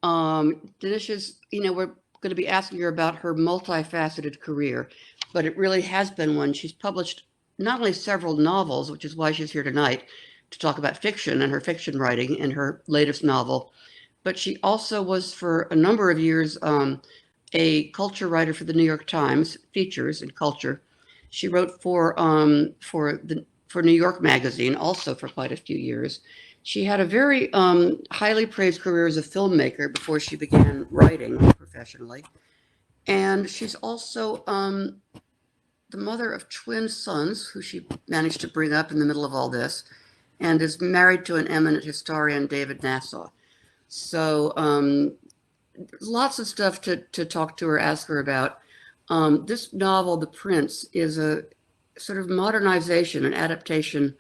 Denicia's, we're going to be asking her about her multifaceted career, but it really has been one. She's published not only several novels, which is why she's here tonight to talk about fiction and her fiction writing in her latest novel, but she also was for a number of years a culture writer for the New York Times, features and culture. She wrote for New York Magazine also for quite a few years. She had a very highly praised career as a filmmaker before she began writing professionally. And she's also the mother of twin sons, who she managed to bring up in the middle of all this, and is married to an eminent historian, David Nassau. So lots of stuff to talk to her, ask her about. This novel, The Prince, is a sort of modernization, an adaptation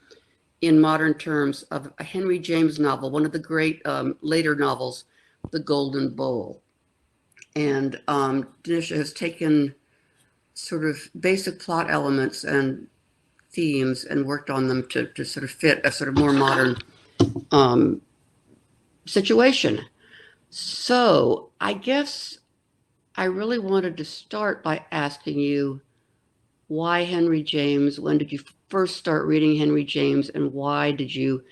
in modern terms of a Henry James novel, one of the great later novels, The Golden Bowl. And Dinitia has taken sort of basic plot elements and themes and worked on them to sort of fit a sort of more modern situation. So I guess I really wanted to start by asking you, why Henry James? When did you first start reading Henry James, and why did you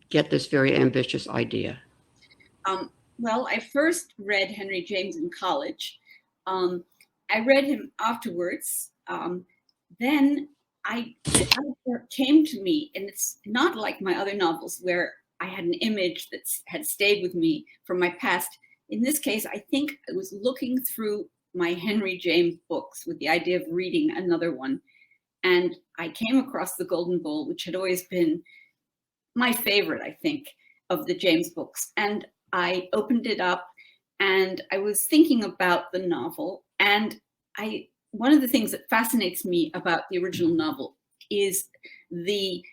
get this very ambitious idea? Well, I first read Henry James in college. I read him afterwards. Then it came to me, and it's not like my other novels where I had an image that had stayed with me from my past. In this case, I think I was looking through my Henry James books with the idea of reading another one. And I came across The Golden Bowl, which had always been my favorite, I think, of the James books. And I opened it up and I was thinking about the novel. And one of the things that fascinates me about the original novel is the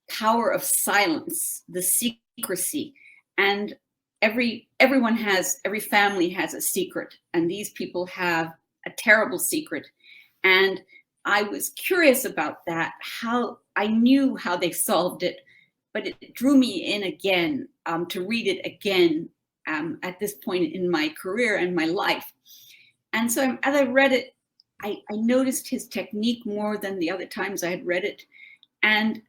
power of silence, the secrecy. And every family has a secret, and these people have a terrible secret. And I was curious about that, how I knew how they solved it, but it drew me in again to read it again at this point in my career and my life. And so as I read it, I noticed his technique more than the other times I had read it. And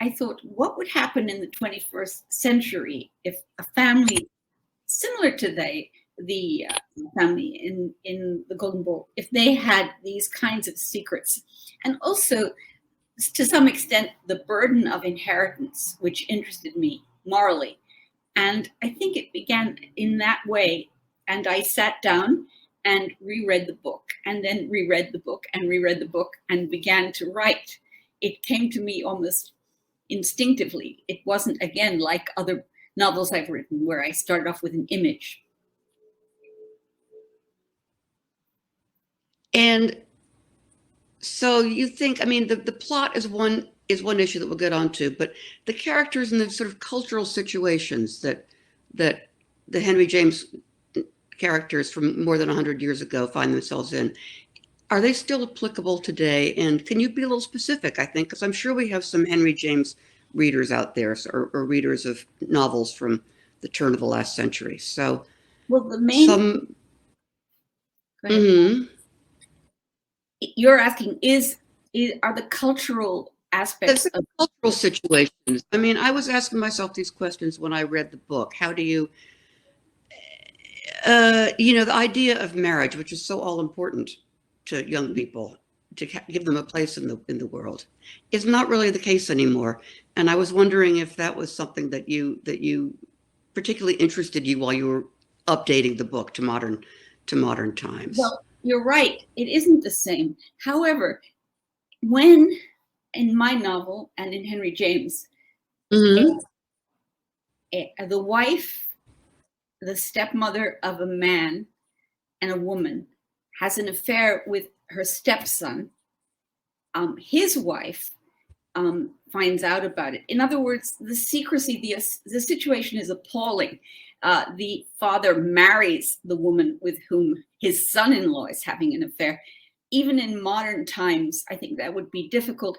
I thought, what would happen in the 21st century if a family similar to the family in the Golden Bowl, if they had these kinds of secrets? And also, to some extent, the burden of inheritance, which interested me morally. And I think it began in that way. And I sat down and reread the book, and then reread the book and reread the book, and began to write. It came to me almost instinctively. It wasn't, again, like other novels I've written where I started off with an image. And so you think, I mean, the plot is one issue that we'll get onto, but the characters and the sort of cultural situations that the Henry James characters from more than 100 years ago find themselves in, are they still applicable today? And can you be a little specific, I think, because I'm sure we have some Henry James readers out there, or readers of novels from the turn of the last century. So, well, the main you're asking are the cultural aspects of cultural situations. I mean, I was asking myself these questions when I read the book. How do you, the idea of marriage, which is so all important to young people, to give them a place in the world, is not really the case anymore. And I was wondering if that was something that you particularly interested you while you were updating the book to modern times. Well, you're right. It isn't the same. However, when in my novel and in Henry James, the wife, the stepmother of a man and a woman, has an affair with her stepson, his wife finds out about it. In other words, the secrecy, the situation is appalling. The father marries the woman with whom his son-in-law is having an affair. Even in modern times, I think that would be difficult,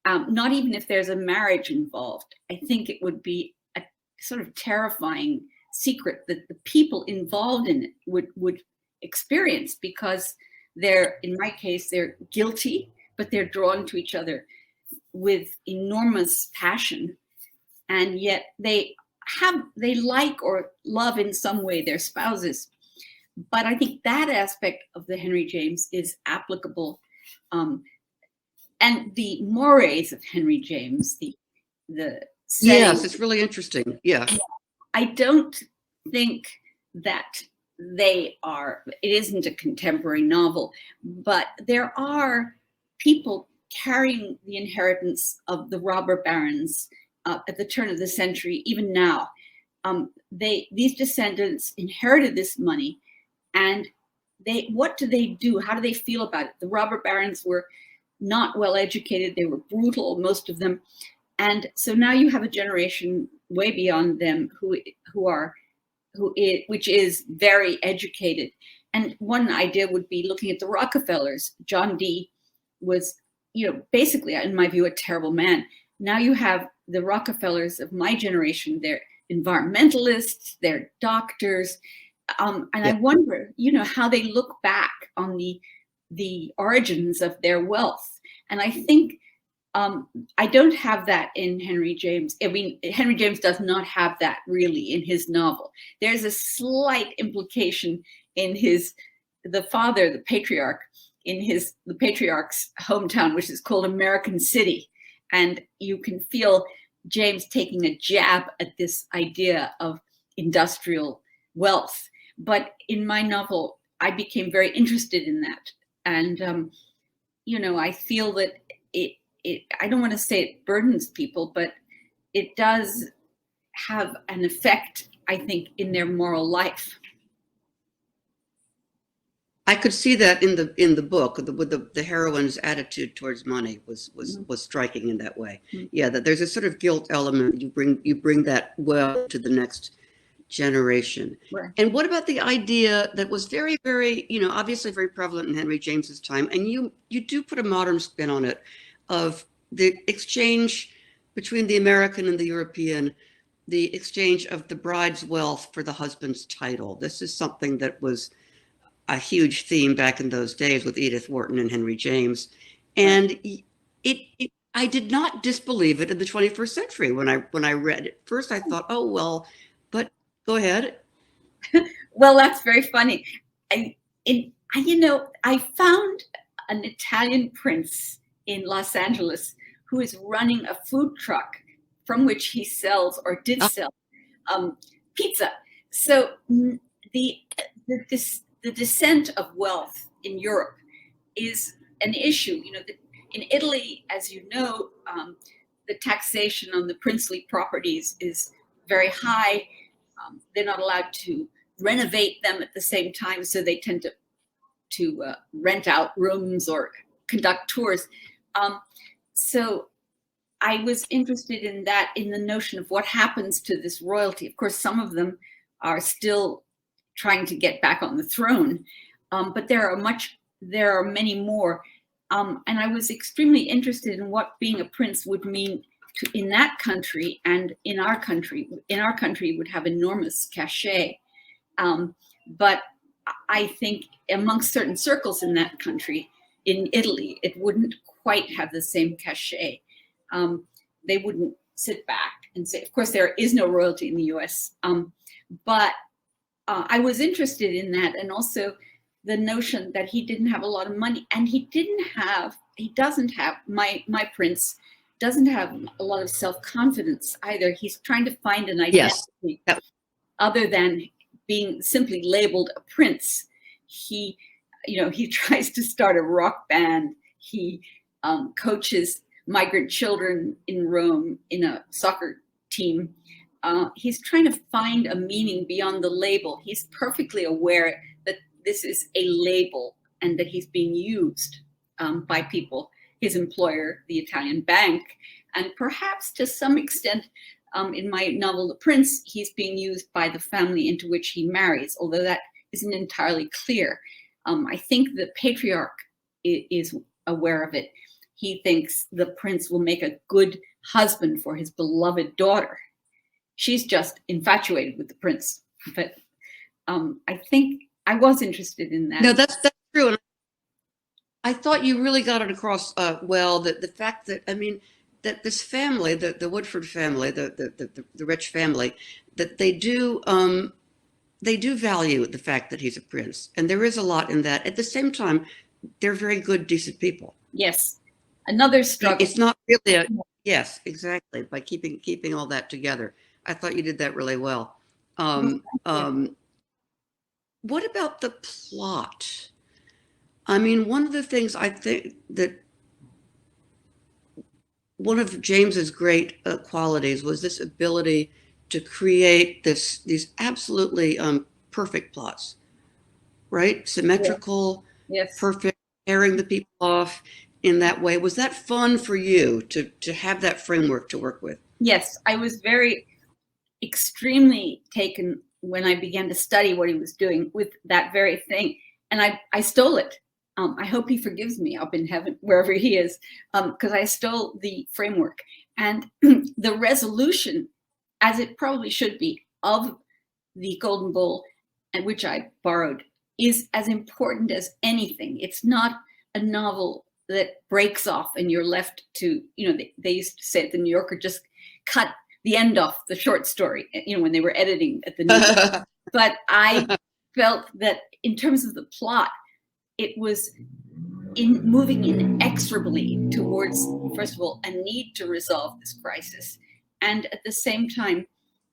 not even if there's a marriage involved. I think it would be a sort of terrifying secret that the people involved in it would experience, because they're, in my case, they're guilty, but they're drawn to each other with enormous passion, and yet they like or love in some way their spouses. But I think that aspect of the Henry James is applicable, and the mores of Henry James, the setting. Yes, it's really interesting. Yeah. I don't think that it isn't a contemporary novel, but there are people carrying the inheritance of the robber barons at the turn of the century, even now. These descendants inherited this money, and what do they do? How do they feel about it? The robber barons were not well educated. They were brutal, most of them. And so now you have a generation way beyond them which is very educated. And one idea would be looking at the Rockefellers. John D was, basically, in my view, a terrible man. Now you have the Rockefellers of my generation. They're environmentalists, they're doctors. And I wonder, how they look back on the origins of their wealth. And I think I don't have that in Henry James. I mean, Henry James does not have that really in his novel. There's a slight implication in the father, the patriarch, in the patriarch's hometown, which is called American City. And you can feel James taking a jab at this idea of industrial wealth. But in my novel, I became very interested in that. And, I feel that I don't want to say it burdens people, but it does have an effect, I think, in their moral life. I could see that in the book with the heroine's attitude towards money was striking in that way. Mm-hmm. Yeah, that there's a sort of guilt element. You bring that well to the next generation. Right. And what about the idea that was very, very, obviously very prevalent in Henry James's time, and you do put a modern spin on it, of the exchange between the American and the European, the exchange of the bride's wealth for the husband's title. This is something that was a huge theme back in those days with Edith Wharton and Henry James. And I did not disbelieve it in the 21st century when I read it. First, I thought, oh, well, but go ahead. Well, that's very funny. I found an Italian prince in Los Angeles who is running a food truck from which he sells, or did sell, pizza. So the descent of wealth in Europe is an issue. In Italy, as you know, the taxation on the princely properties is very high. They're not allowed to renovate them at the same time, so they tend to rent out rooms or conduct tours. So I was interested in that, in the notion of what happens to this royalty. Of course, some of them are still trying to get back on the throne, but there are many more. And I was extremely interested in what being a prince would mean in that country and in our country. In our country, it would have enormous cachet. But I think amongst certain circles in that country, in Italy, it wouldn't quite have the same cachet. They wouldn't sit back and say, of course, there is no royalty in the US. But I was interested in that, and also the notion that he didn't have a lot of money, and my prince doesn't have a lot of self-confidence either. He's trying to find an identity other than being simply labeled a prince. He tries to start a rock band. He coaches migrant children in Rome in a soccer team. He's trying to find a meaning beyond the label. He's perfectly aware that this is a label and that he's being used by people, his employer, the Italian bank, and perhaps to some extent, in my novel, The Prince, he's being used by the family into which he marries, although that isn't entirely clear. I think the patriarch is aware of it. He thinks the prince will make a good husband for his beloved daughter. She's just infatuated with the prince. but I think I was interested in that. No, that's true. And I thought you really got it across well, that the fact that, I mean, that this family, the Woodford family, the rich family, that they do value the fact that he's a prince, and there is a lot in that. At the same time, they're very good, decent people. Yes, another struggle. It's not really a yes, exactly. By keeping all that together, I thought you did that really well. What about the plot? I mean, one of the things I think that one of James's great qualities was this ability to create these absolutely perfect plots, right? Symmetrical, Yes. perfect, pairing the people off in that way. Was that fun for you to have that framework to work with? Yes, I was extremely taken when I began to study what he was doing with that very thing, and I stole it. I hope he forgives me up in heaven, wherever he is, because I stole the framework and the resolution, as it probably should be, of the Golden Bowl, and which I borrowed, is as important as anything. It's not a novel that breaks off and you're left to, they used to say at the New Yorker, just cut the end off the short story, when they were editing at the New Yorker. But I felt that in terms of the plot, it was moving inexorably towards, first of all, a need to resolve this crisis. And at the same time,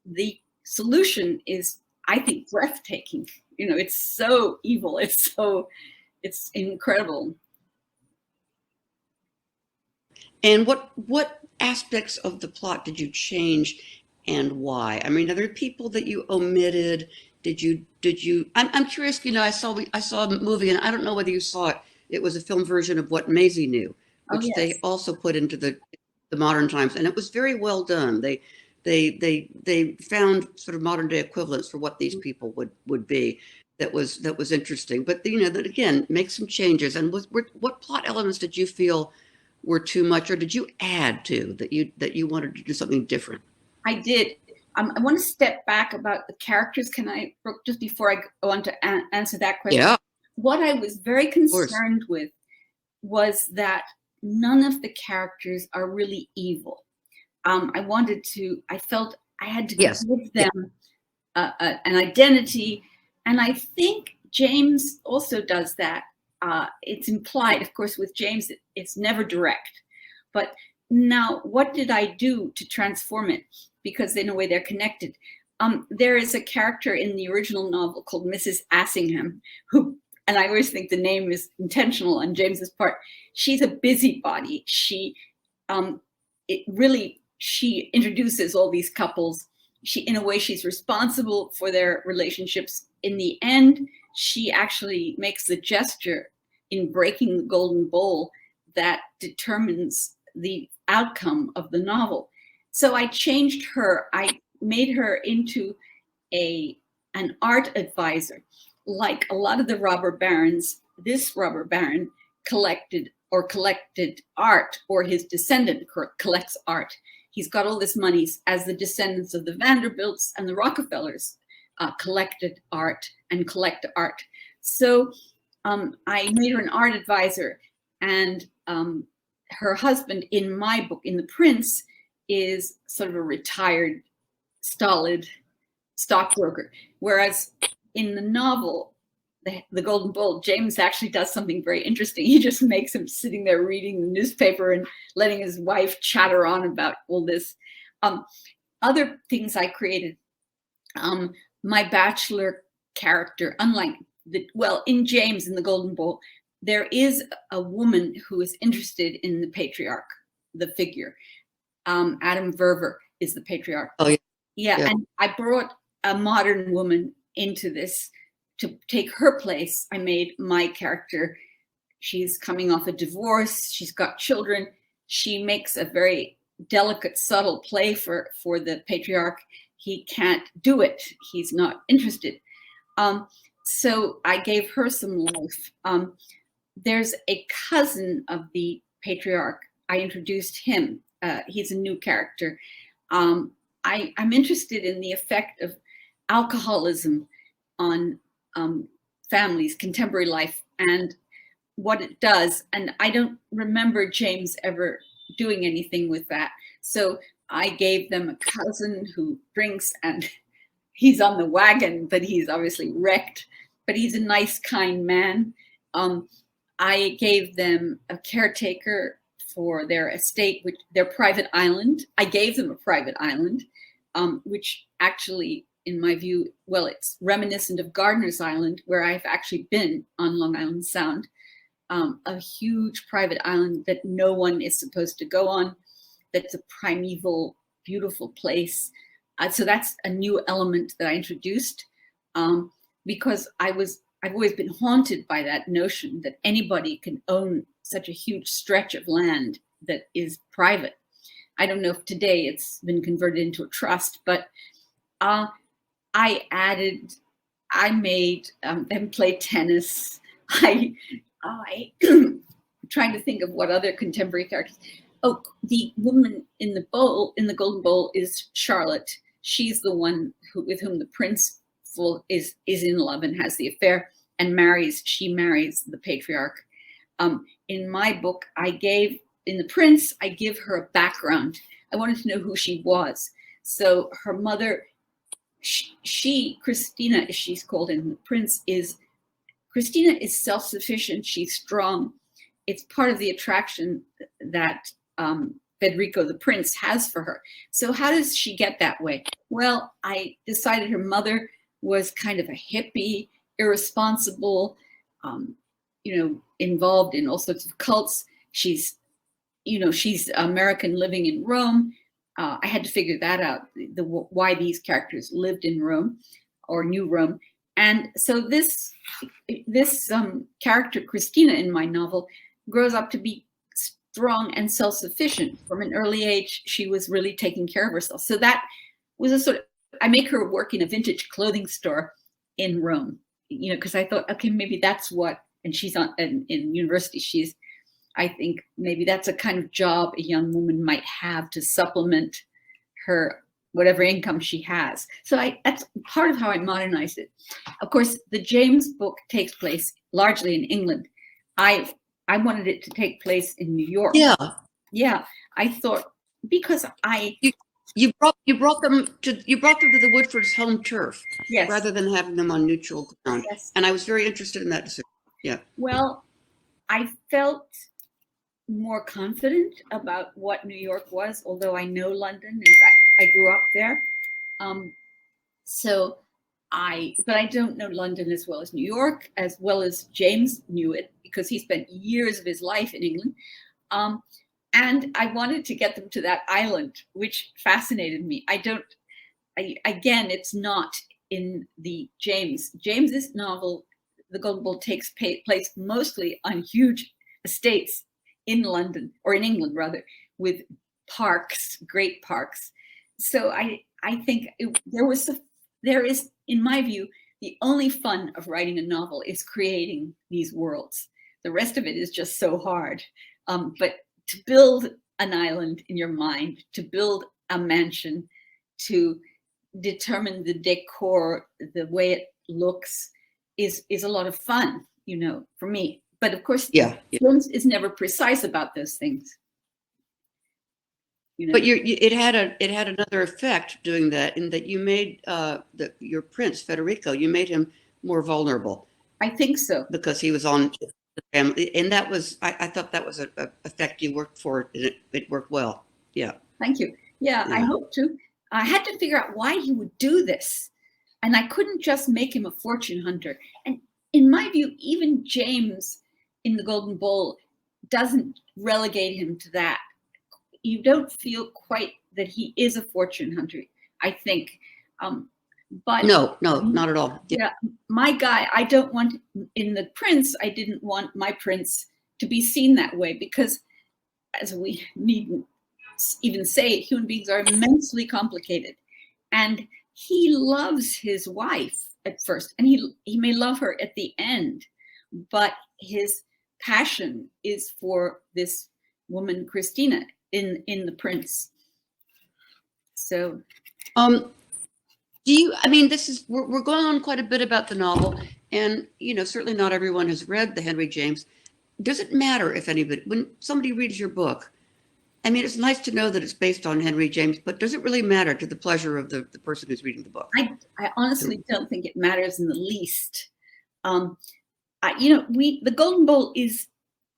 the solution is, I think, breathtaking. It's so evil. It's incredible. And what aspects of the plot did you change and why? I mean, are there people that you omitted? Did you I'm curious, I saw a movie, and I don't know whether you saw it. It was a film version of What Maisie Knew, which they also put into the modern times, and it was very well done. They found sort of modern day equivalents for what these people would be. That was interesting. But that again, make some changes. And what plot elements did you feel were too much, or did you add to that you wanted to do something different? I did. I want to step back about the characters. Can I, Brooke, just before I go on to answer that question? Yeah. What I was very concerned with was that none of the characters are really evil. I felt I had to give them an identity. And I think James also does that. It's implied, of course, with James, it's never direct. But now, what did I do to transform it? Because in a way they're connected. There is a character in the original novel called Mrs. Assingham, who, and I always think the name is intentional on James's part. She's a busybody. She introduces all these couples. In a way, she's responsible for their relationships. In the end, she actually makes the gesture in breaking the Golden Bowl that determines the outcome of the novel. So I changed her. I made her into an art advisor. Like a lot of the robber barons, this robber baron collected art, or his descendant collects art. He's got all this money as the descendants of the Vanderbilts and the Rockefellers collected art and collect art. So I made her an art advisor, and her husband in my book, in The Prince, is sort of a retired, stolid stockbroker. Whereas in the novel, the Golden Bowl, James actually does something very interesting. He just makes him sitting there reading the newspaper and letting his wife chatter on about all this. Other things I created, my bachelor character, unlike in James, in the Golden Bowl, there is a woman who is interested in the patriarch, the figure. Adam Verver is the patriarch. Oh, yeah. And I brought a modern woman into this to take her place. I made my character. She's coming off a divorce. She's got children. She makes a very delicate, subtle play for the patriarch. He can't do it. He's not interested. So I gave her some life. There's a cousin of the patriarch. I introduced him. He's a new character. I'm interested in the effect of alcoholism on families, contemporary life, and what it does. And I don't remember James ever doing anything with that. So I gave them a cousin who drinks, and he's on the wagon, but he's obviously wrecked, but he's a nice, kind man. I gave them a caretaker for their estate, which their private island. I gave them a private island, which actually, in my view, well, it's reminiscent of Gardiner's Island, where I've actually been on Long Island Sound. A huge private island that no one is supposed to go on. That's a primeval, beautiful place. So that's a new element that I introduced, because I've always been haunted by that notion that anybody can own such a huge stretch of land that is private. I don't know if today it's been converted into a trust, but I made them play tennis. I trying to think of what other contemporary characters. Oh, the woman in the bowl, in the golden bowl, is Charlotte. She's the one with whom the prince is in love and has the affair and marries. She marries the patriarch. In my book, in The Prince, I give her a background. I wanted to know who she was. So her mother, Christina, as she's called in The Prince, Christina is self-sufficient. She's strong. It's part of the attraction that Frederico, the prince, has for her. So how does she get that way? Well, I decided her mother was kind of a hippie, irresponsible, involved in all sorts of cults. She's American living in Rome. I had to figure that out, why these characters lived in Rome or knew Rome. And so this character, Christina, in my novel, grows up to be strong and self-sufficient. From an early age, she was really taking care of herself. So that was I make her work in a vintage clothing store in Rome, because I thought, okay, maybe that's what, and she's in university, I think maybe that's a kind of job a young woman might have to supplement her whatever income she has. So that's part of how I modernized it. Of course, the James book takes place largely in England. I wanted it to take place in New York. Yeah. I thought, because you brought them to the Woodfords' home turf, yes, rather than having them on neutral ground. Yes. And I was very interested in that decision. Yeah. Well, I felt more confident about what New York was, although I know London. In fact, I grew up there. But I don't know London as well as New York, as well as James knew it, because he spent years of his life in England. And I wanted to get them to that island, which fascinated me. Again, it's not in the James's novel. The Golden Bowl takes place mostly on huge estates in London, or in England rather, with parks, great parks. So I think there is, in my view, the only fun of writing a novel is creating these worlds. The rest of it is just so hard. But to build an island in your mind, to build a mansion, to determine the decor, the way it looks, is a lot of fun, for me. But of course, James is never precise about those things. But it had another effect doing that, in that you made your prince Federico, you made him more vulnerable. I think so, because he was on the family, and that was I thought that was a effect you worked for. It worked well. Yeah. Thank you. Yeah, I hope to. I had to figure out why he would do this, and I couldn't just make him a fortune hunter. And in my view, even James in The Golden Bowl doesn't relegate him to that. You don't feel quite that he is a fortune hunter, I think. But no, not at all. Yeah, my guy, in The Prince, I didn't want my prince to be seen that way, because, as we needn't even say, human beings are immensely complicated. And he loves his wife at first, and he may love her at the end, but his passion is for this woman, Christina, in The Prince. So Do you, I mean, we're going on quite a bit about the novel, and, certainly not everyone has read the Henry James. Does it matter if anybody, when somebody reads your book, I mean, it's nice to know that it's based on Henry James, but does it really matter to the pleasure of the person who's reading the book? I honestly don't think it matters in the least. The Golden Bowl is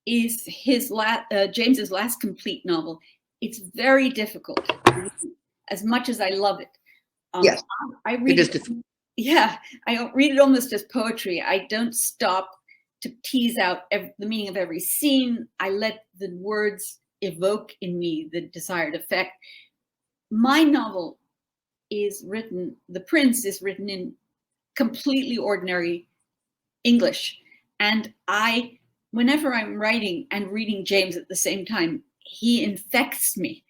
his James's last complete novel. It's very difficult, as much as I love it. Yes, I read it. Yeah, I don't read it almost as poetry. I don't stop to tease out the meaning of every scene. I let the words evoke in me the desired effect. My novel is written, The Prince is written in completely ordinary English. And whenever I'm writing and reading James at the same time, he infects me.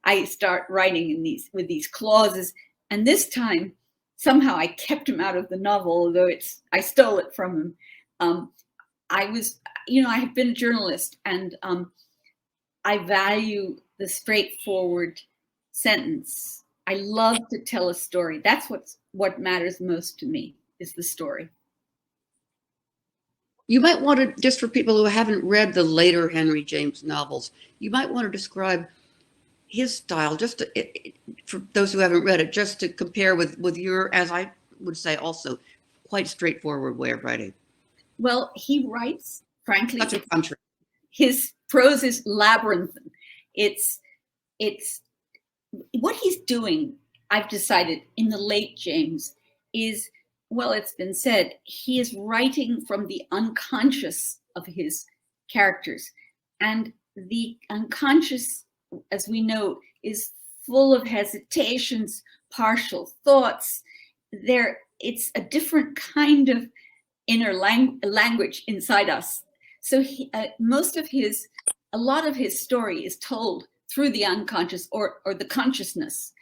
I start writing with these clauses. And this time, somehow I kept him out of the novel, although I stole it from him. I have been a journalist, and I value the straightforward sentence. I love to tell a story. That's what matters most to me, is the story. You might want to, just for people who haven't read the later Henry James novels, you might want to describe his style, just for those who haven't read it, just to compare with your, as I would say, also quite straightforward way of writing. Well, he writes, frankly, That's a country. His prose is labyrinthine. It's what he's doing, I've decided, in the late James is, well, it's been said, he is writing from the unconscious of his characters. And the unconscious, as we know, is full of hesitations, partial thoughts. It's a different kind of inner language inside us. So a lot of his story is told through the unconscious or the consciousness,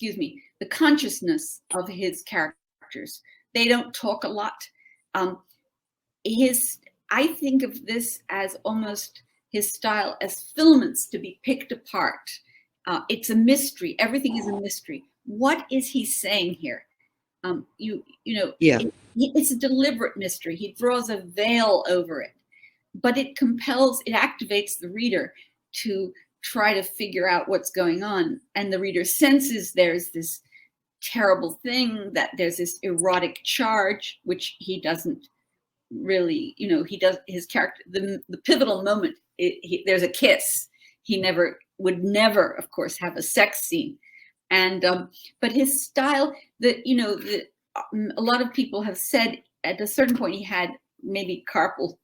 the consciousness of his characters. They don't talk a lot. I think of this as almost his style as filaments to be picked apart. It's a mystery. Everything is a mystery. What is he saying here? Yeah. It's a deliberate mystery. He draws a veil over it, but it activates the reader to try to figure out what's going on. And the reader senses there's this terrible thing, that there's this erotic charge, which he doesn't really, he does, his character, the pivotal moment, there's a kiss. He would never, of course, have a sex scene. And, but his style, a lot of people have said at a certain point he had maybe carpal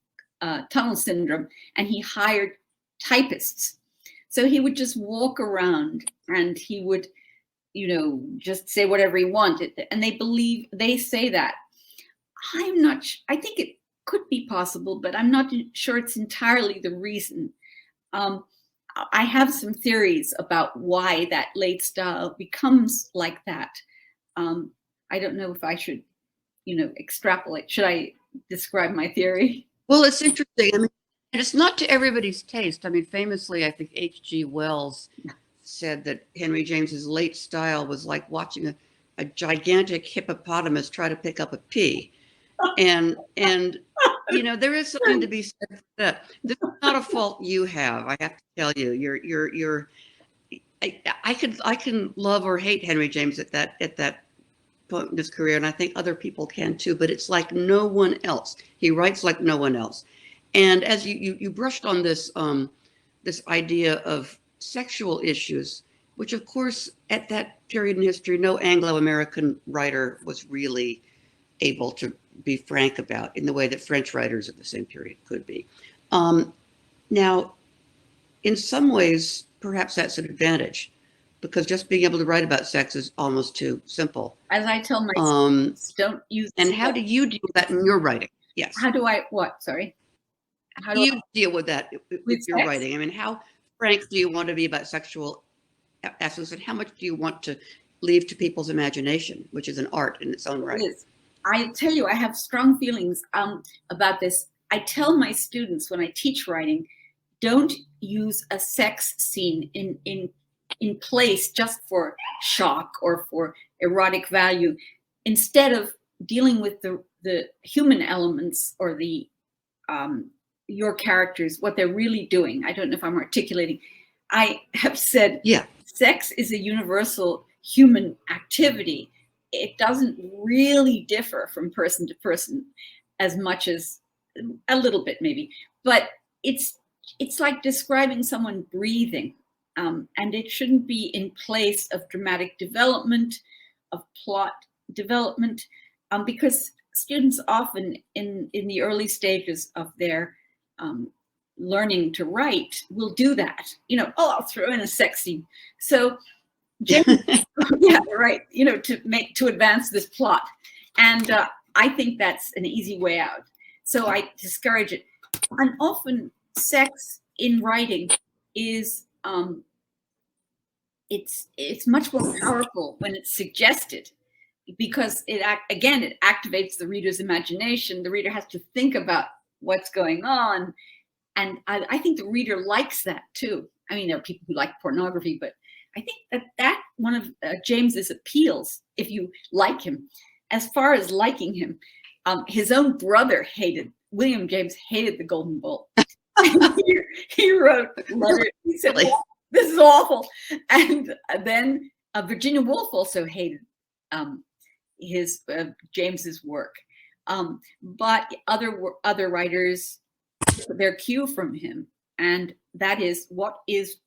tunnel syndrome, and he hired typists. So he would just walk around and he would, just say whatever he wanted. And they say that. I think it could be possible, but I'm not sure it's entirely the reason. I have some theories about why that late style becomes like that. I don't know if I should, extrapolate. Should I describe my theory? Well, it's interesting. I mean, and it's not to everybody's taste. I mean, famously, I think H.G. Wells said that Henry James's late style was like watching a gigantic hippopotamus try to pick up a pea. And there is something to be said for that. This is not a fault you have. I have to tell you, I can love or hate Henry James at that point in his career, and I think other people can too. But it's like no one else. He writes like no one else. And as you brushed on this this idea of sexual issues, which of course at that period in history, no Anglo-American writer was really able to be frank about in the way that French writers of the same period could be. Now, in some ways, perhaps that's an advantage, because just being able to write about sex is almost too simple. As I tell my students, don't use. And how do you deal with that in your writing? Yes. How do I, what, sorry? How do you deal with that with your writing? I mean, how frank do you want to be about sexual aspects, and how much do you want to leave to people's imagination, which is an art in its own right? I tell you, I have strong feelings about this. I tell my students when I teach writing, don't use a sex scene in place just for shock or for erotic value. instead of dealing with the human elements or the your characters, what they're really doing. I don't know if I'm articulating. I have said, Yeah. Sex is a universal human activity. It doesn't really differ from person to person as much as a little bit maybe, but it's like describing someone breathing, and it shouldn't be in place of dramatic development, of plot development, because students often in the early stages of their learning to write will do that. I'll throw in a sex scene. So James, yeah, right. To advance this plot, and I think that's an easy way out. So I discourage it. And often, sex in writing is it's much more powerful when it's suggested, because it activates the reader's imagination. The reader has to think about what's going on, and I think the reader likes that too. I mean, there are people who like pornography, but I think that one of James's appeals, if you like him, as far as liking him, his own brother William James hated the Golden Bowl. he wrote a letter. He said, "This is awful," and then Virginia Woolf also hated James's work, but other writers took their cue from him, and that is what is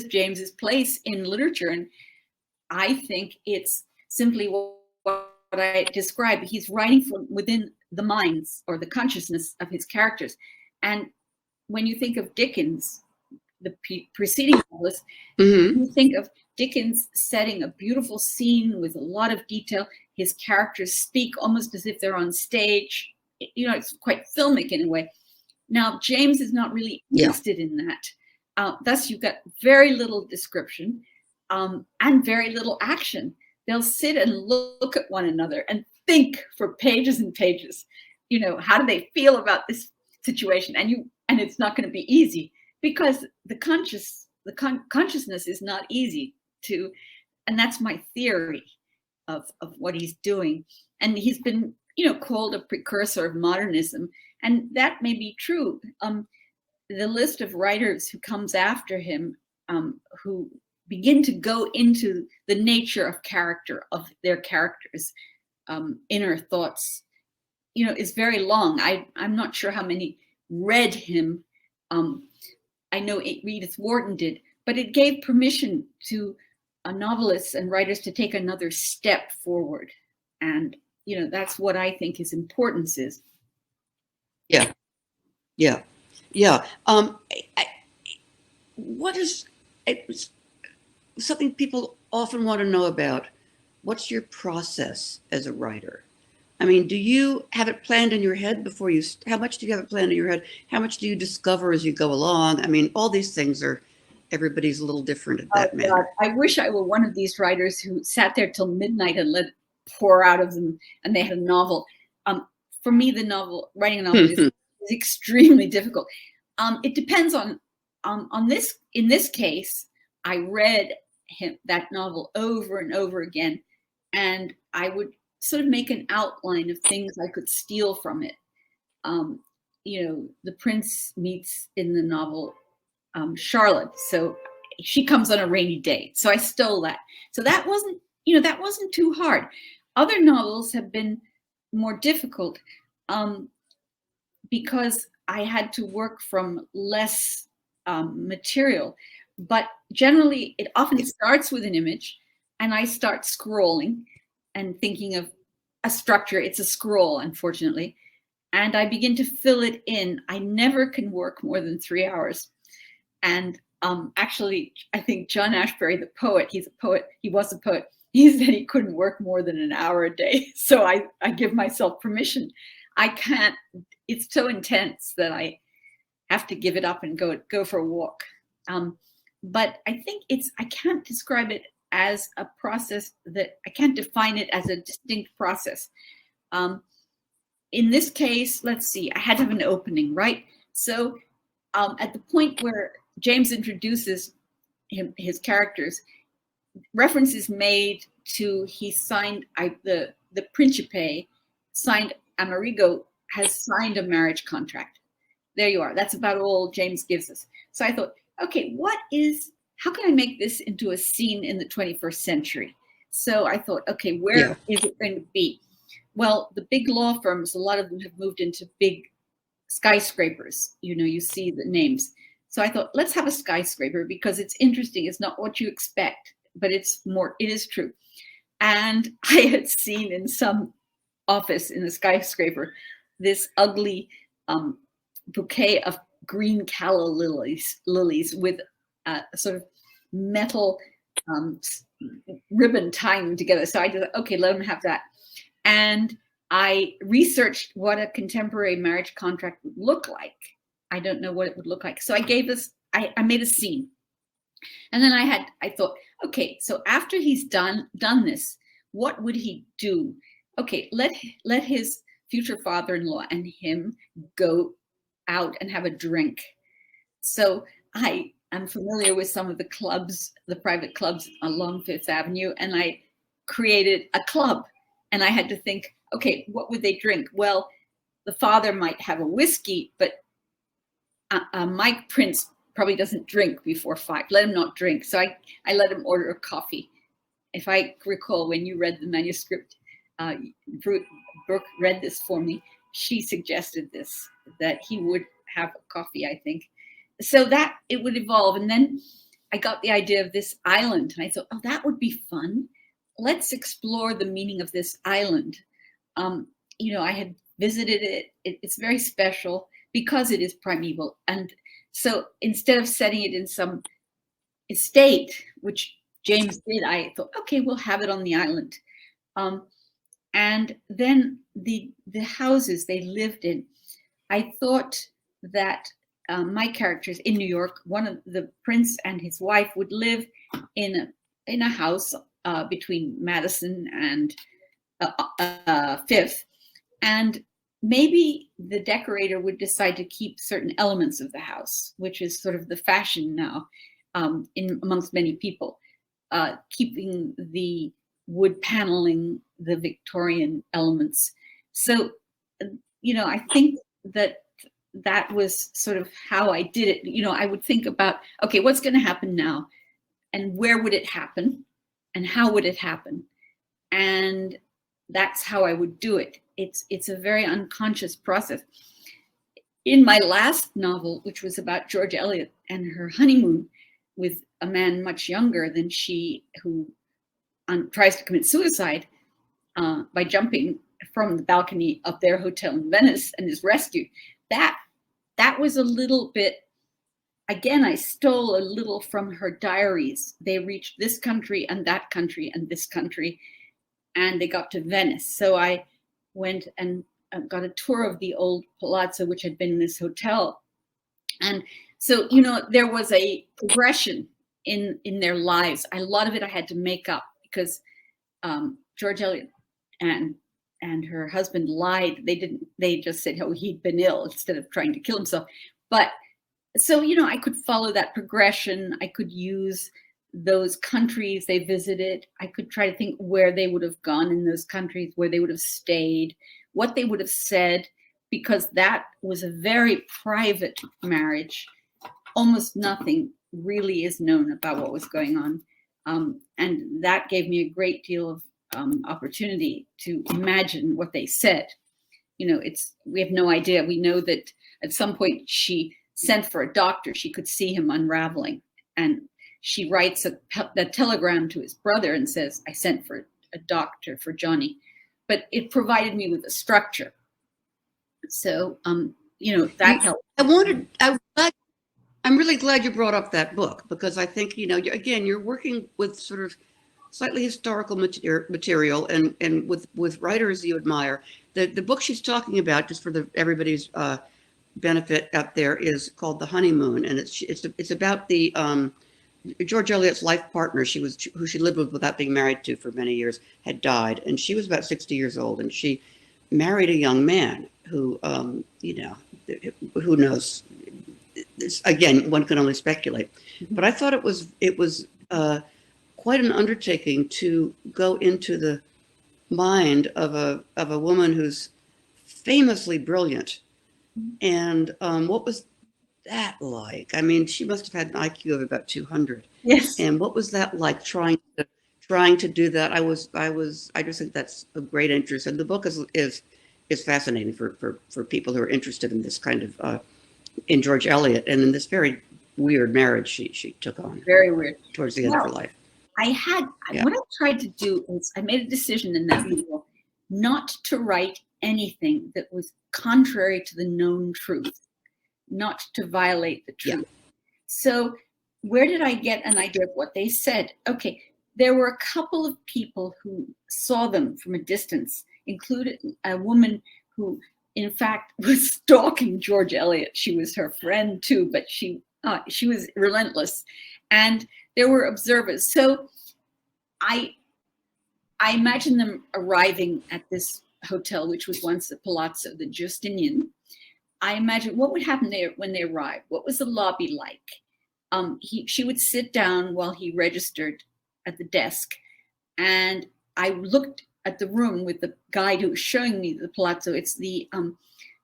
James's place in literature. And I think it's simply what I described. He's writing from within the minds or the consciousness of his characters. And when you think of Dickens, the preceding novelist, you think of Dickens setting a beautiful scene with a lot of detail. His characters speak almost as if they're on stage. It's quite filmic in a way. Now, James is not really interested in that. Thus, you've got very little description and very little action. They'll sit and look at one another and think for pages and pages. How do they feel about this situation? And it's not going to be easy, because the consciousness is not easy to, and that's my theory of what he's doing. And he's been, called a precursor of modernism, and that may be true. The list of writers who comes after him, who begin to go into the nature of character, of their characters' inner thoughts, is very long. I'm not sure how many read him. I know Edith Wharton did, but it gave permission to novelists and writers to take another step forward. And, that's what I think his importance is. Yeah. What is something people often want to know about? What's your process as a writer? I mean, do you have it planned in your head before you? How much do you have it planned in your head? How much do you discover as you go along? I mean, all these things everybody's a little different at that manner. God. I wish I were one of these writers who sat there till midnight and let it pour out of them, and they had a novel. For me, writing a novel is extremely difficult. It depends on this. In this case, I read that novel over and over again, and I would sort of make an outline of things I could steal from it. The prince meets in the novel Charlotte, so she comes on a rainy day, so I stole that. So that wasn't too hard. Other novels have been more difficult because I had to work from less material. But generally, it often starts with an image, and I start scrolling and thinking of a structure. It's a scroll, unfortunately, and I begin to fill it in. I never can work more than 3 hours. And actually, I think John Ashbery, the poet, he was a poet, he said he couldn't work more than an hour a day. So I give myself permission. I can't, it's so intense that I have to give it up and go for a walk. But I think I can't describe it as a process I can't define it as a distinct process. In this case, let's see, I had to have an opening, right? So at the point where James introduces his characters, reference is made to he signed the the Principe signed, Amerigo has signed a marriage contract. There you are. That's about all James gives us. So I thought, okay, how can I make this into a scene in the 21st century? So I thought, okay, where is it going to be? Well, the big law firms, a lot of them have moved into big skyscrapers. You see the names. So I thought, let's have a skyscraper because it's interesting. It's not what you expect, but it is true. And I had seen in some office in a skyscraper this ugly bouquet of green calla lilies with a sort of metal ribbon tying them together. So I just, okay, let them have that. And I researched what a contemporary marriage contract would look like. I don't know what it would look like. So I made a scene. And then I thought, okay, so after he's done this, what would he do? Okay, let his future father-in-law and him go out and have a drink. So I am familiar with some of the clubs, the private clubs along Fifth Avenue, and I created a club. And I had to think, okay, what would they drink? Well, the father might have a whiskey, but Mike Prince probably doesn't drink before 5. Let him not drink. So I let him order a coffee. If I recall, when you read the manuscript, Brooke read this for me. She suggested this, that he would have a coffee, I think. So that it would evolve. And then I got the idea of this island. And I thought, oh, that would be fun. Let's explore the meaning of this island. I had visited it. It's very special because it is primeval. And so instead of setting it in some estate, which James did, I thought, okay, we'll have it on the island. And then the houses they lived in, I thought that my characters in New York, one of the prince and his wife would live in a house between Madison and Fifth, and maybe the decorator would decide to keep certain elements of the house, which is sort of the fashion now amongst many people, keeping the wood paneling, the Victorian elements. So, I think that was sort of how I did it. I would think about, okay, what's going to happen now? And where would it happen? And how would it happen? And that's how I would do it. It's a very unconscious process. In my last novel, which was about George Eliot and her honeymoon with a man much younger than she, who tries to commit suicide by jumping from the balcony of their hotel in Venice and is rescued. That was a little bit, again, I stole a little from her diaries. They reached this country and that country and this country, and they got to Venice. So I went and got a tour of the old palazzo, which had been this hotel. And so, there was a progression in their lives. A lot of it I had to make up because George Eliot and her husband lied. They just said, oh, he'd been ill instead of trying to kill himself. But so, I could follow that progression. I could use those countries they visited. I could try to think where they would have gone in those countries, where they would have stayed, what they would have said, because that was a very private marriage. Almost nothing really is known about what was going on. And that gave me a great deal of opportunity to imagine what they said. We have no idea. We know that at some point she sent for a doctor. She could see him unraveling. And she writes a telegram to his brother and says, I sent for a doctor for Johnny. But it provided me with a structure. So, that helped. I'm really glad you brought up that book, because I think, again, you're working with sort of slightly historical material and with writers you admire. The book she's talking about, just for everybody's benefit out there, is called The Honeymoon, and it's about the George Eliot's life partner, who she lived with without being married to for many years, had died, and she was about 60 years old, and she married a young man who, who knows? Again, one can only speculate. But I thought it was quite an undertaking to go into the mind of a woman who's famously brilliant. And what was that like? I mean, she must have had an IQ of about 200. Yes. And what was that like trying to do that? I just think that's of great interest. And the book is fascinating for people who are interested in this kind of in George Eliot and in this very weird marriage she took on Very weird. towards the end of her life. What I tried to do is I made a decision in that novel not to write anything that was contrary to the known truth, not to violate the truth. So where did I get an idea of what they said? Okay, there were a couple of people who saw them from a distance, including a woman who, in fact, was stalking George Eliot. She was her friend too, but she was relentless. And there were observers. So I imagine them arriving at this hotel, which was once the Palazzo, the Justinian. I imagine what would happen there when they arrived. What was the lobby like? She would sit down while he registered at the desk. And I looked at the room with the guide who was showing me the Palazzo. It's the,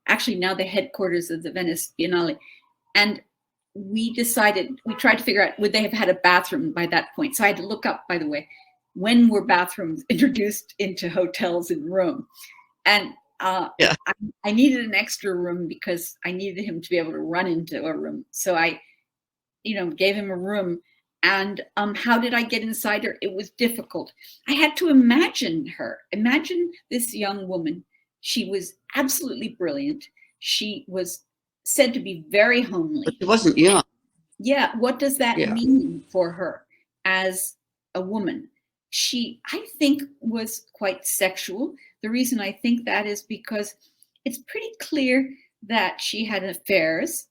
actually now the headquarters of the Venice Biennale. And we tried to figure out, would they have had a bathroom by that point? So I had to look up, by the way, when were bathrooms introduced into hotels in Rome? And I needed an extra room because I needed him to be able to run into a room. So I, gave him a room. And how did I get inside her? It was difficult. I had to imagine her. Imagine this young woman. She was absolutely brilliant. She was said to be very homely. But she wasn't young. Yeah. What does that mean for her as a woman? She, I think, was quite sexual. The reason I think that is because it's pretty clear that she had affairs,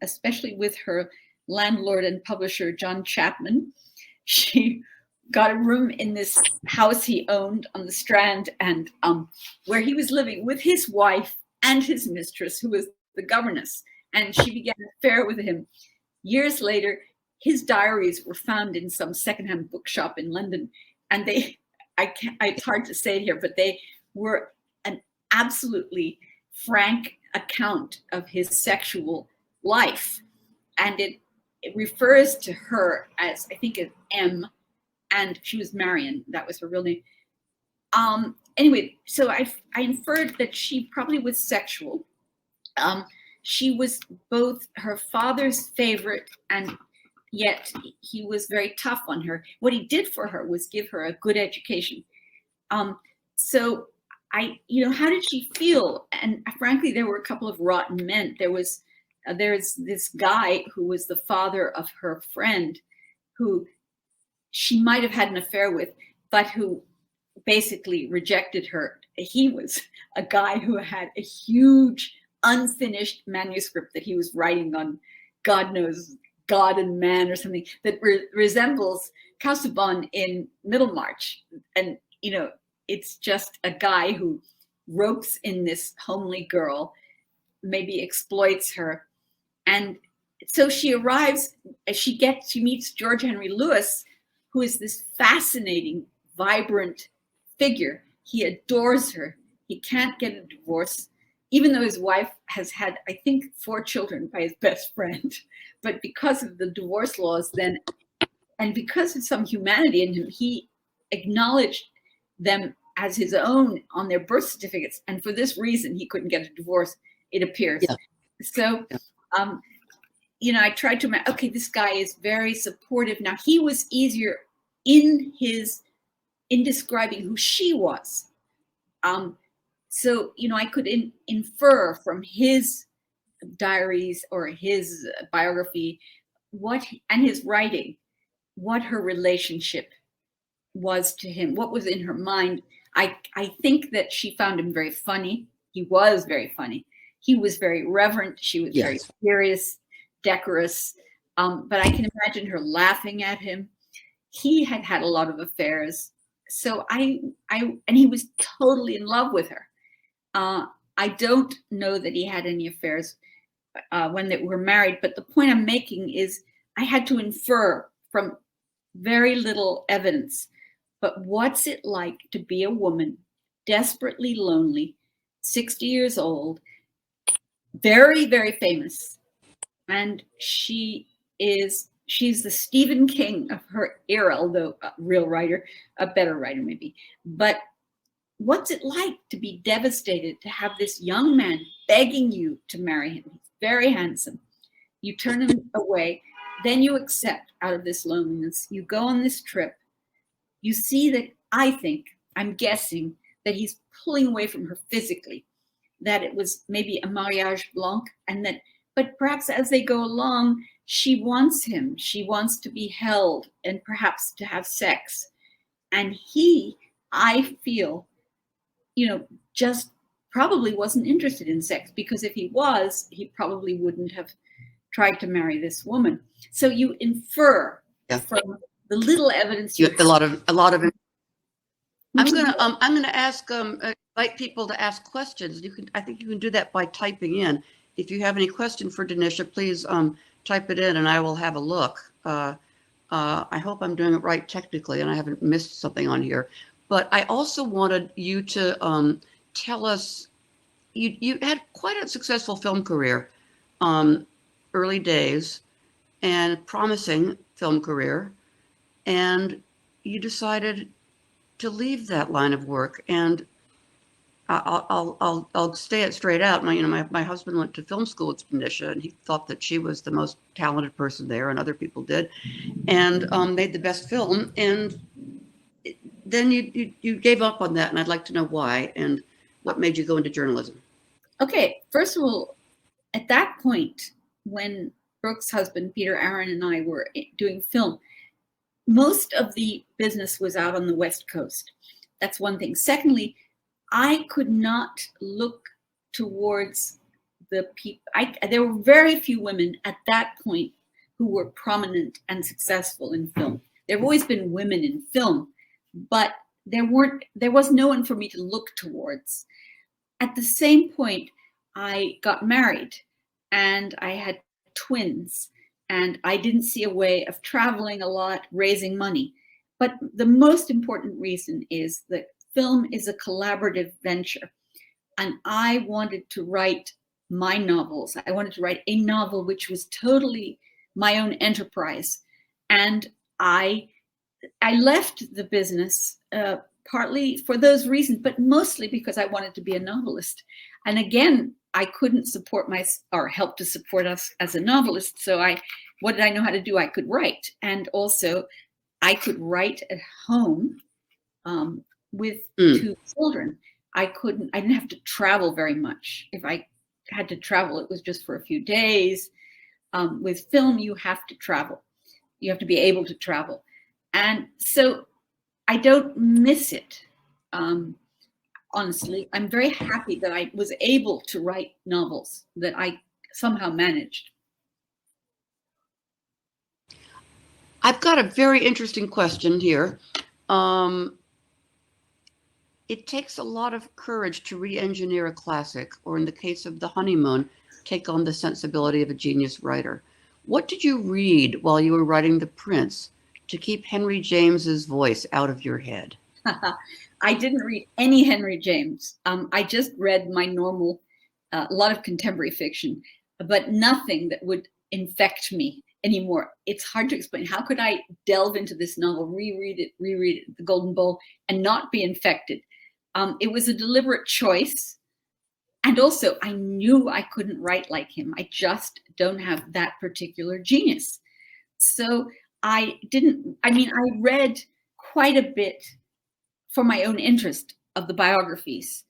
especially with her landlord and publisher, John Chapman. She got a room in this house he owned on the Strand, and where he was living with his wife and his mistress, who was the governess. And she began an affair with him. Years later, his diaries were found in some secondhand bookshop in London. And it's hard to say it here, but they were an absolutely frank account of his sexual life. And it refers to her as, I think, as M, and she was Marion. That was her real name. Anyway, so I inferred that she probably was sexual. She was both her father's favorite, and yet he was very tough on her. What he did for her was give her a good education. So how did she feel? And frankly, there were a couple of rotten men. There's this guy who was the father of her friend, who she might have had an affair with, but who basically rejected her. He was a guy who had a huge unfinished manuscript that he was writing on, God knows, God and Man or something that resembles Casaubon in Middlemarch. And, it's just a guy who ropes in this homely girl, maybe exploits her. And so she arrives, she meets George Henry Lewis, who is this fascinating, vibrant figure. He adores her. He can't get a divorce, even though his wife has had, I think, 4 children by his best friend. But because of the divorce laws then, and because of some humanity in him, he acknowledged them as his own on their birth certificates. And for this reason, he couldn't get a divorce, it appears. Yeah. So, I tried to imagine, okay, this guy is very supportive. Now, he was easier in describing who she was. So, I could infer from his diaries or his biography and his writing, what her relationship was to him, what was in her mind. I think that she found him very funny. He was very funny. He was very reverent. She was very serious, decorous. But I can imagine her laughing at him. He had had a lot of affairs. So and he was totally in love with her. I don't know that he had any affairs when they were married, but the point I'm making is I had to infer from very little evidence. But what's it like to be a woman desperately lonely, 60 years old, very, very famous. And she's the Stephen King of her era, although a real writer, a better writer maybe. But what's it like to be devastated to have this young man begging you to marry him? He's very handsome. You turn him away, then you accept out of this loneliness. You go on this trip. You see that I'm guessing that he's pulling away from her physically, that it was maybe a mariage blanc, but perhaps as they go along, she wants him. She wants to be held and perhaps to have sex. And he, I feel, just probably wasn't interested in sex, because if he was, he probably wouldn't have tried to marry this woman. So you infer from the little evidence you have a lot of. I'm gonna ask invite people to ask questions. I think you can do that by typing in. If you have any question for Dinitia, please type it in, and I will have a look. I hope I'm doing it right technically, and I haven't missed something on here. But I also wanted you to tell us. You had quite a successful film career, early days, and promising film career, and you decided to leave that line of work. And I'll say it straight out. My husband went to film school with Dinitia, and he thought that she was the most talented person there, and other people did, and made the best film. And then you gave up on that, and I'd like to know why and what made you go into journalism. Okay, first of all, at that point, when Brooke's husband, Peter Aaron, and I were doing film, most of the business was out on the West Coast. That's one thing. Secondly, I could not look towards the people. There were very few women at that point who were prominent and successful in film. There have always been women in film, but there was no one for me to look towards. At the same point, I got married and I had twins, and I didn't see a way of traveling a lot, raising money. But the most important reason is that film is a collaborative venture, and I wanted to write my novels. I wanted to write a novel which was totally my own enterprise. And I left the business partly for those reasons, but mostly because I wanted to be a novelist. And again, I couldn't help to support us as a novelist. So what did I know how to do? I could write. And also I could write at home with two children. I didn't have to travel very much. If I had to travel, it was just for a few days. With film, you have to travel. You have to be able to travel. And so I don't miss it. Honestly, I'm very happy that I was able to write novels that I somehow managed. I've got a very interesting question here. It takes a lot of courage to re-engineer a classic, or in the case of The Honeymoon, take on the sensibility of a genius writer. What did you read while you were writing The Prince to keep Henry James's voice out of your head? I didn't read any Henry James. I just read my normal, a lot of contemporary fiction, but nothing that would infect me anymore. It's hard to explain. How could I delve into this novel, reread it, The Golden Bowl, and not be infected? It was a deliberate choice. And also, I knew I couldn't write like him. I just don't have that particular genius. So I read quite a bit for my own interest of the biographies,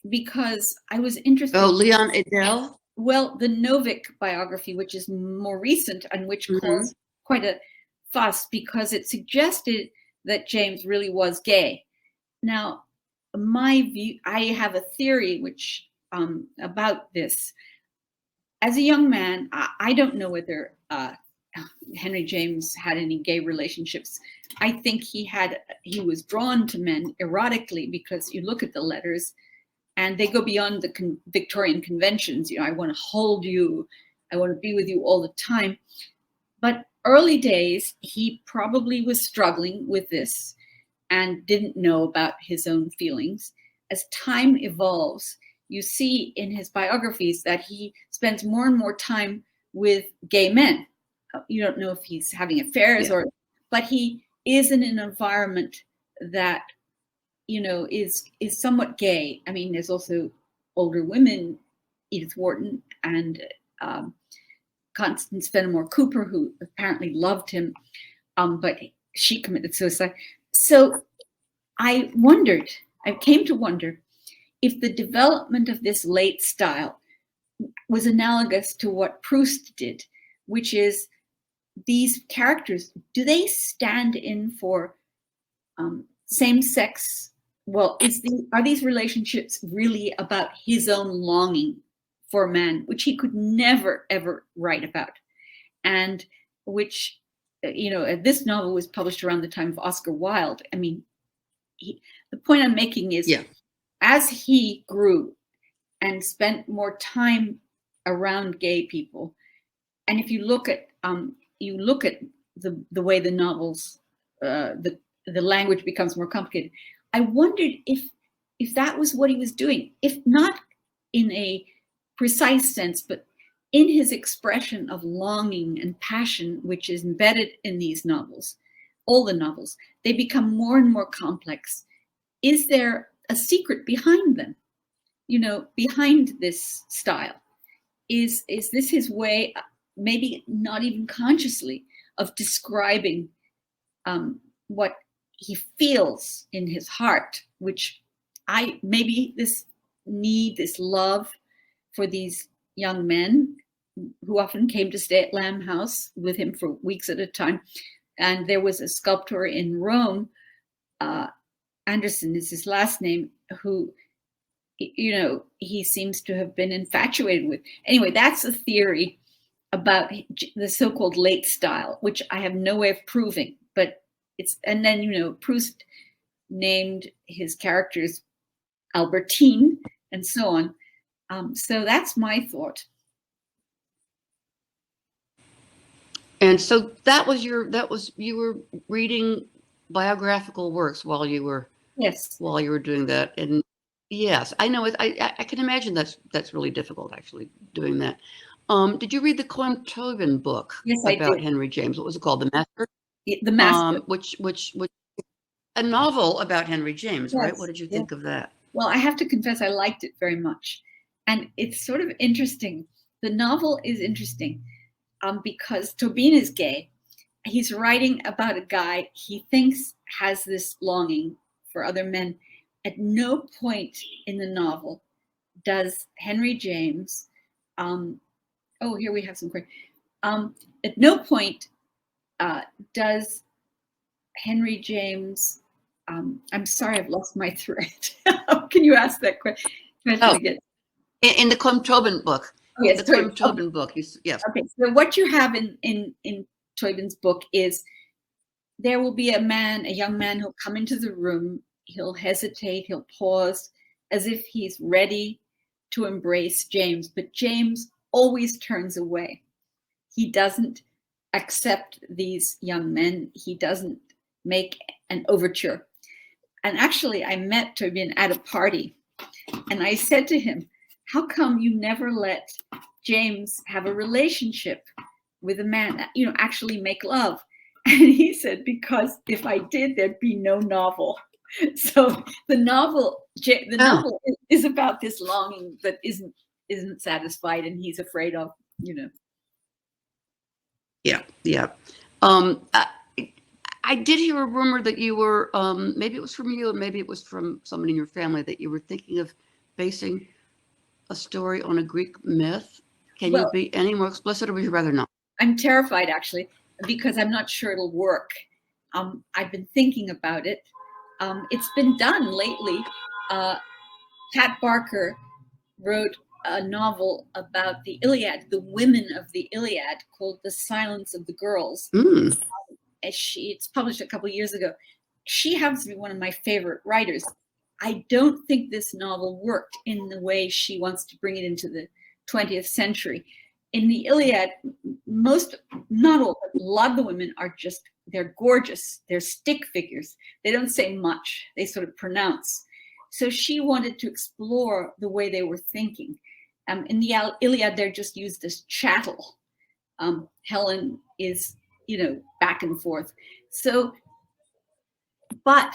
because I was interested. Oh, Leon Edel? Well, the Novick biography, which is more recent and which caused quite a fuss because it suggested that James really was gay. Now, my view, I have a theory which about this. As a young man, I don't know whether Henry James had any gay relationships. I think he was drawn to men erotically, because you look at the letters and they go beyond the Victorian conventions. I want to hold you, I want to be with you all the time. But early days, he probably was struggling with this. and didn't know about his own feelings. As time evolves, you see in his biographies that he spends more and more time with gay men. You don't know if he's having affairs but he is in an environment that, is somewhat gay. I mean, there's also older women, Edith Wharton and Constance Fenimore Cooper, who apparently loved him, but she committed suicide. So I came to wonder if the development of this late style was analogous to what Proust did, which is these characters, do they stand in for same-sex? Well, are these relationships really about his own longing for a man, which he could never, ever write about? And which, this novel was published around the time of Oscar Wilde. I mean, the point I'm making is, as he grew and spent more time around gay people, and if you look at the way the novels, the language becomes more complicated. I wondered if that was what he was doing, if not in a precise sense, but in his expression of longing and passion, which is embedded in these novels, all the novels, they become more and more complex. Is there a secret behind them? Behind this style? Is this his way, maybe not even consciously, of describing what he feels in his heart, which maybe this need, this love for these young men who often came to stay at Lamb House with him for weeks at a time. And there was a sculptor in Rome, Anderson is his last name, who, he seems to have been infatuated with. Anyway, that's a theory about the so-called late style, which I have no way of proving, but and then, Proust named his characters Albertine and so on. So that's my thought. And so you were reading biographical works while you were doing that. And yes, I know it. I can imagine that's really difficult, actually, doing that. Did you read the Clem book about Henry James? What was it called? The Master? The Master. Which a novel about Henry James, right? What did you think of that? Well, I have to confess, I liked it very much. And it's sort of interesting. The novel is interesting because Tobin is gay. He's writing about a guy he thinks has this longing for other men. At no point in the novel does Henry James, here we have some questions. At no point does Henry James, I'm sorry, I've lost my thread. Can you ask that question again? In the Clem book. Oh, yes, the Clem book. Yes. Okay, so what you have in Tobin's book is there will be a young man who'll come into the room, he'll hesitate, he'll pause as if he's ready to embrace James, but James always turns away. He doesn't accept these young men. He doesn't make an overture. And actually, I met Tobin at a party, and I said to him, how come you never let James have a relationship with a man, actually make love? And he said, because if I did, there'd be no novel. So the novel is about this longing that isn't satisfied, and he's afraid of, Yeah. I did hear a rumor that you were, maybe it was from you, and maybe it was from someone in your family, that you were thinking of basing a story on a Greek myth. Can you be any more explicit, or would you rather not? I'm terrified, actually, because I'm not sure it'll work. I've been thinking about it. It's been done lately. Pat Barker wrote a novel about the Iliad, the women of the Iliad, called The Silence of the Girls. It's published a couple of years ago. She happens to be one of my favorite writers. I don't think this novel worked in the way she wants to bring it into the 20th century. In the Iliad, not all, but a lot of the women are just they're gorgeous. They're stick figures. They don't say much. They sort of pronounce. So she wanted to explore the way they were thinking. In the Iliad, they're just used as chattel. Helen is, back and forth. So, but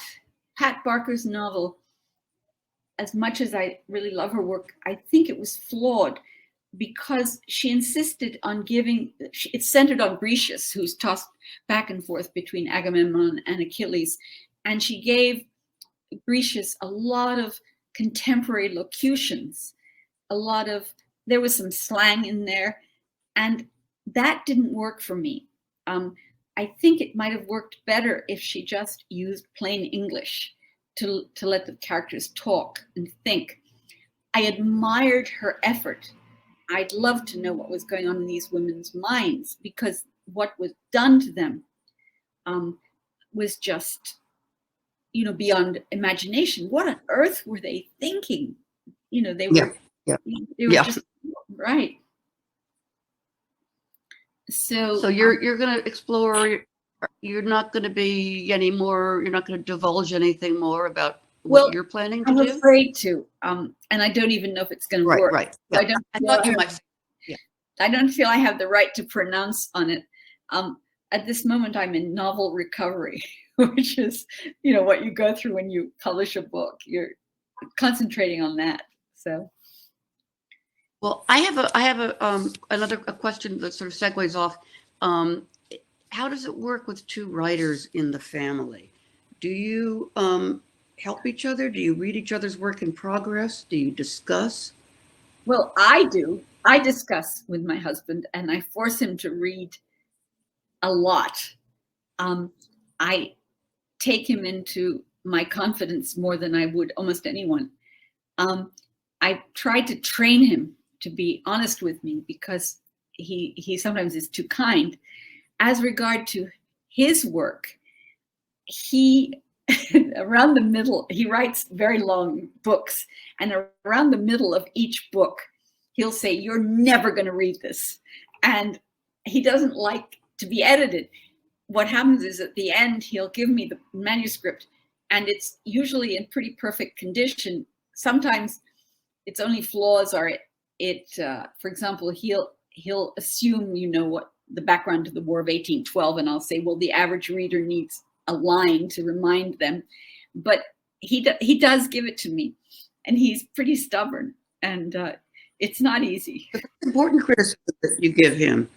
Pat Barker's novel, as much as I really love her work, I think it was flawed because she insisted on it's centered on Grecius, who's tossed back and forth between Agamemnon and Achilles. And she gave Grecius a lot of contemporary locutions, there was some slang in there, and that didn't work for me. I think it might have worked better if she just used plain English to let the characters talk and think. I admired her effort. I'd love to know what was going on in these women's minds, because what was done to them was just, beyond imagination. What on earth were they thinking? They were, they were just right. So you're going to explore. You're not going to be anymore. You're not going to divulge anything more about what you're planning to do. I'm afraid to, and I don't even know if it's going to work. Right. Yeah. I thought you might. Yeah. I don't feel I have the right to pronounce on it. At this moment, I'm in novel recovery, which is, what you go through when you publish a book. You're concentrating on that. So. Well, I have another question that sort of segues off. How does it work with two writers in the family? Do you help each other? Do you read each other's work in progress? Do you discuss? Well, I do. I discuss with my husband, and I force him to read a lot. I take him into my confidence more than I would almost anyone. I try to train him to be honest with me, because he sometimes is too kind. As regard to his work, he around the middle, he writes very long books, and around the middle of each book, he'll say, "You're never going to read this." And he doesn't like to be edited. What happens is at the end, he'll give me the manuscript, and it's usually in pretty perfect condition. Sometimes it's only flaws, or for example, he'll assume, what the background to the War of 1812, and I'll say, well, the average reader needs a line to remind them. But he does give it to me, and he's pretty stubborn, and it's not easy. But that's important criticism that you give him.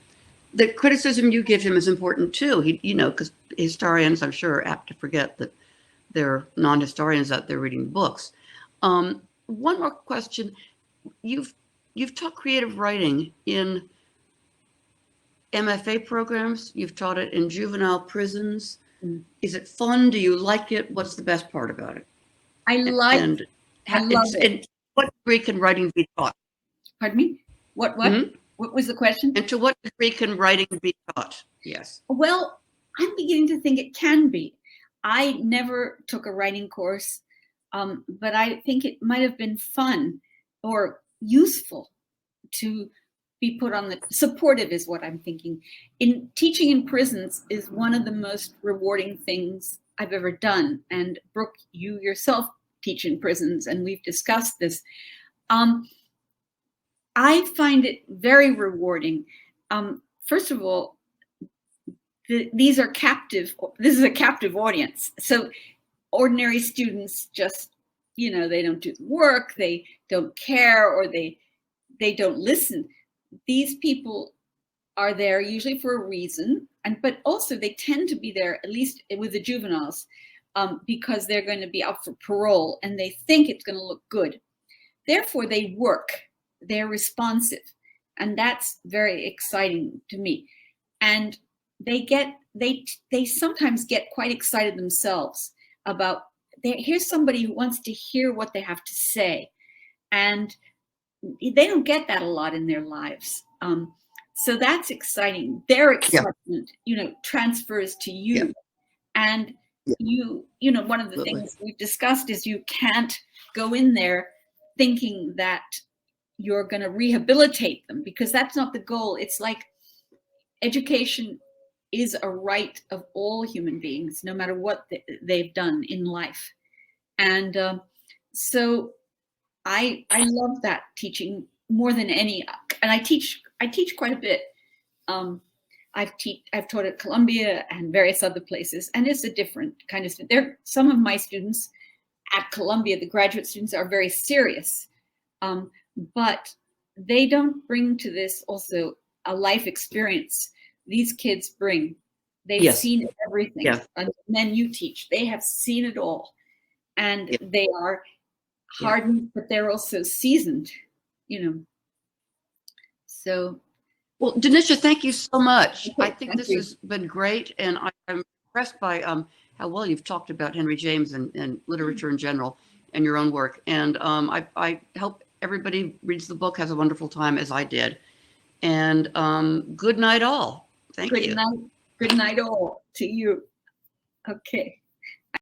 The criticism you give him is important too. Because historians, I'm sure, are apt to forget that there are non-historians out there reading books. One more question: You've taught creative writing in MFA programs. You've taught it in juvenile prisons. Is it fun? Do you like it? What's the best part about it? I love it. And what degree can writing be taught? Pardon me? What? Mm-hmm. What was the question? And to what degree can writing be taught? Yes. Well, I'm beginning to think it can be. I never took a writing course, but I think it might have been fun or useful to be put on the supportive is what I'm thinking. In teaching in prisons is one of the most rewarding things I've ever done. And Brooke, you yourself teach in prisons, and we've discussed this. I find it very rewarding. First of all, this is a captive audience. So ordinary students just, they don't do the work, they don't care, or they don't listen. These people are there usually for a reason, but also they tend to be there, at least with the juveniles, because they're going to be up for parole and they think it's going to look good. Therefore, they work. They're responsive, and that's very exciting to me. And they sometimes get quite excited themselves about, here's somebody who wants to hear what they have to say, and they don't get that a lot in their lives. So that's exciting. Their excitement, transfers to you, and one of the things we've discussed is you can't go in there thinking that you're going to rehabilitate them, because that's not the goal. It's like education is a right of all human beings, no matter what they've done in life. And so I love that teaching more than any. And I teach quite a bit. I've taught at Columbia and various other places, and it's a different kind of. Some of my students at Columbia, the graduate students, are very serious, but they don't bring to this also a life experience. These kids bring. They've seen everything. Yes. And then you teach. They have seen it all, and they are hardened, but they're also seasoned. So. Well, Dinitia, thank you so much. Okay, I think this has been great, and I'm impressed by how well you've talked about Henry James and literature in general and your own work. And I hope everybody reads the book, has a wonderful time as I did. And good night all. Thank you. Good night all to you. Okay.